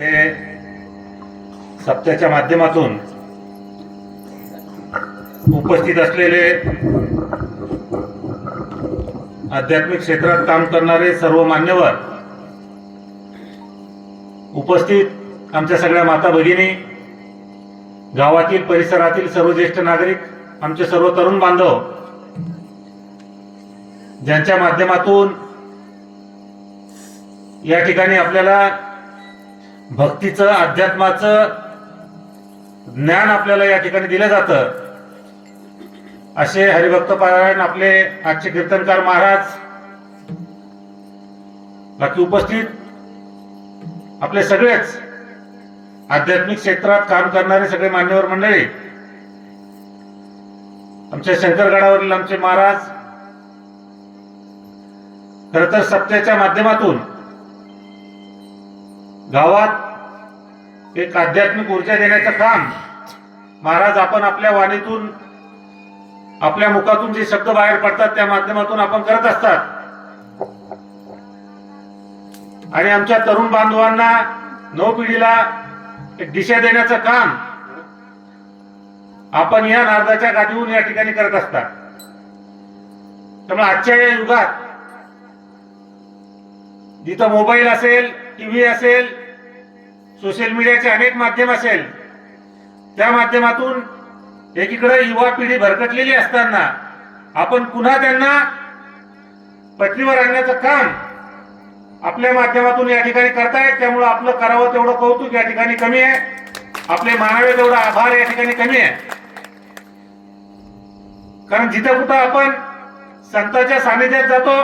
हे सप्त्याच्या माध्यमातून उपस्थित असलेले आध्यात्मिक क्षेत्रात काम करणारे सर्व मान्यवर, उपस्थित आमच्या सगळ्या माता भगिनी, गावातील परिसरातील सर्व ज्येष्ठ नागरिक, आमचे सर्व तरुण बांधव, ज्यांच्या माध्यमातून या ठिकाणी आपल्याला भक्तीचं, अध्यात्माचं ज्ञान आपल्याला या ठिकाणी दिलं जातं, असे हरिभक्त पारायण आपले आजचे कीर्तनकार महाराज, बाकी उपस्थित आपले सगळेच आध्यात्मिक क्षेत्रात काम करणारे सगळे मान्यवर मंडळी, आमच्या शंकरगडावरील आमचे महाराज, खरं तर सप्त्याच्या माध्यमातून गावात एक आध्यात्मिक ऊर्जा देण्याचं काम महाराज आपण आपल्या वाणीतून, आपल्या मुखातून जे शब्द बाहेर पडतात त्या माध्यमातून आपण करत असतात आणि आमच्या तरुण बांधवांना, नवपिढीला एक दिशा देण्याचं काम आपण या नारदाच्या गादीहून या ठिकाणी करत असतात. त्यामुळे आजच्या या युगात जिथं मोबाईल असेल, टीव्ही असेल, सोशल मीडियाचे अनेक माध्यम असेल, त्या माध्यमातून एकीकडे युवा पिढी भरकटलेली असताना आपण पुन्हा त्यांना पटरीवर आणण्याचं काम आपल्या माध्यमातून या ठिकाणी करतायत. त्यामुळे आपलं करावं तेवढं कौतुक या ठिकाणी कमी आहे, आपले मानावे तेवढा आभार या ठिकाणी कमी आहे. कारण जिथं कुठं आपण संतांच्या सानिध्यात जातो,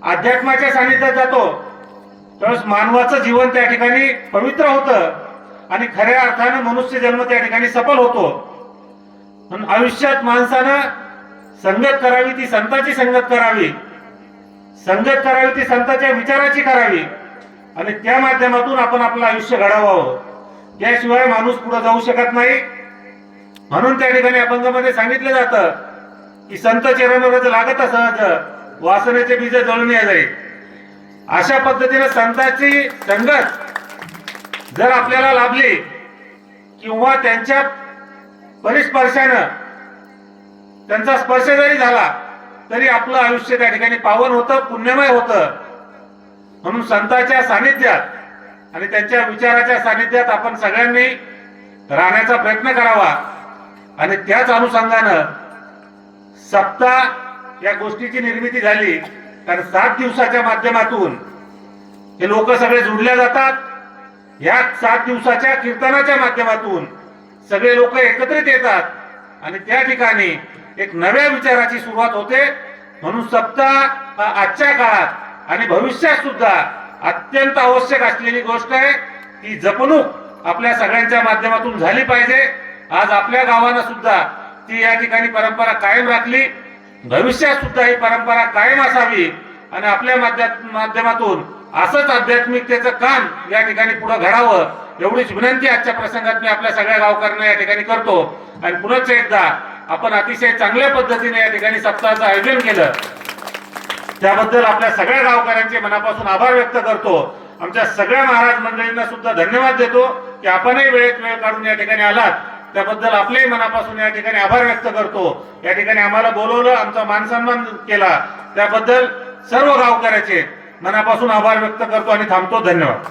अध्यात्माच्या सानिध्यात जातो, त्यावेळेस मानवाचं जीवन त्या ठिकाणी पवित्र होतं आणि खऱ्या अर्थानं मनुष्य जन्म त्या ठिकाणी सफल होतो. म्हणून आयुष्यात माणसानं संगत करावी, ती संतांची संगत करावी, संगत करावी ती संतांच्या विचाराची करावी आणि त्या माध्यमातून आपण आपलं आयुष्य घडवावं. त्याशिवाय माणूस पुढे जाऊ शकत नाही. म्हणून त्या ठिकाणी अभंगामध्ये सांगितलं जातं की संत चरणरज लागत सहज, वासनेचे बीज जळून जाईल. अशा पद्धतीने संतांची संगत जर आपल्याला लाभली किंवा त्यांच्या परिस्पर्शानं त्यांचा स्पर्श जरी झाला तरी आपलं आयुष्य त्या ठिकाणी पावन होतं, पुण्यमय होतं. म्हणून संतांच्या सानिध्यात आणि त्यांच्या विचाराच्या सानिध्यात आपण सगळ्यांनी राहण्याचा प्रयत्न करावा आणि त्याच अनुषंगानं सप्ताह या गोष्टीची निर्मिती झाली. कारण 7 दिवसाच्या माध्यमातून हे लोक सगळे जुडल्या जातात. या 7 दिवसाच्या कीर्तनाच्या माध्यमातून सगळे लोक एकत्रित येतात आणि त्या ठिकाणी एक नव्या विचाराची सुरुवात होते. म्हणून सप्ताह आजच्या काळात आणि भविष्यात सुद्धा अत्यंत आवश्यक असलेली गोष्ट आहे. ती जपणूक आपल्या सगळ्यांच्या माध्यमातून झाली पाहिजे. आज आपल्या गावानं सुद्धा ती या ठिकाणी परंपरा कायम राखली, भविष्यात सुद्धा ही परंपरा कायम असावी आणि आपल्या माध्यमातून असंच आध्यात्मिकतेचं काम या ठिकाणी पुढे घडावं, एवढीच विनंती आजच्या प्रसंगात मी आपल्या सगळ्या गावकऱ्यांना या ठिकाणी करतो. आणि पुनश्च एकदा आपण अतिशय चांगल्या पद्धतीने या ठिकाणी सप्ताहाचं आयोजन केलं त्याबद्दल आपल्या सगळ्या गावकऱ्यांचे मनापासून आभार व्यक्त करतो. आमच्या सगळ्या महाराज मंडळींना सुद्धा धन्यवाद देतो की आपणही वेळेत वेळ काढून या ठिकाणी आलात, त्याबद्दल आपलेही मनापासून या ठिकाणी आभार व्यक्त करतो. या ठिकाणी आम्हाला बोलवलं, आमचा मानसन्मान केला, त्याबद्दल सर्व गावकऱ्याचे मनापासून आभार व्यक्त करतो आणि थांबतो. धन्यवाद.